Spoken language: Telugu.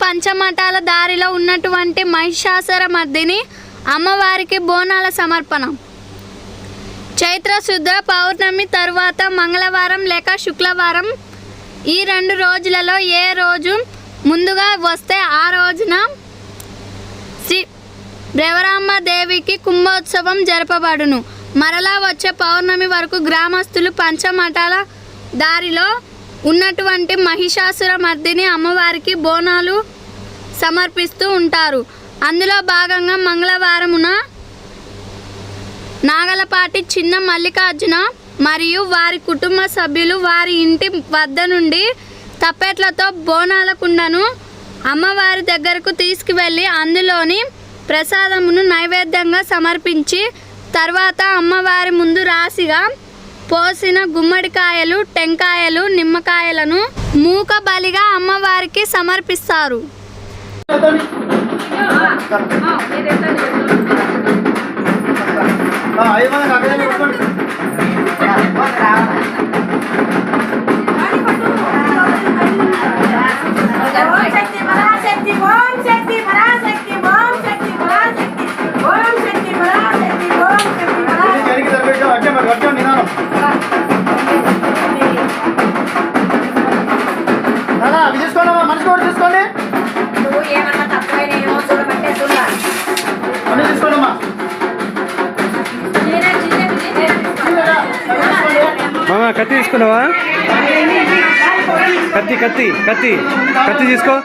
పంచమఠాల దారిలో ఉన్నటువంటి మహిషాసుర మర్దిని అమ్మవారికి బోనాల సమర్పణ. చైత్ర శుద్ధ పౌర్ణమి తరువాత మంగళవారం లేక శుక్రవారం ఈ 2 రోజులలో ఏ రోజు ముందుగా వస్తే ఆ రోజున శ్రీ దేవికి కుంభోత్సవం జరపబడును. మరలా వచ్చే పౌర్ణమి వరకు గ్రామస్తులు పంచమఠాల దారిలో ఉన్నటువంటి మహిషాసుర మర్దిని అమ్మవారికి బోనాలు సమర్పిస్తూ ఉంటారు. అందులో భాగంగా మంగళవారమున నాగలపాటి చిన్న మల్లికార్జున మరియు వారి కుటుంబ సభ్యులు వారి ఇంటి వద్ద నుండి తప్పెట్లతో బోనాల కుండను అమ్మవారి దగ్గరకు తీసుకువెళ్ళి అందులోని ప్రసాదమును నైవేద్యంగా సమర్పించి తర్వాత అమ్మవారి ముందు రాశిగా పోసిన గుమ్మడికాయలు, టెంకాయలు, నిమ్మకాయలను మూక బలిగా అమ్మవారికి సమర్పిస్తారు. మామ కత్తి తీసుకున్నావా? కత్తి కత్తి కత్తి కత్తి తీసుకో.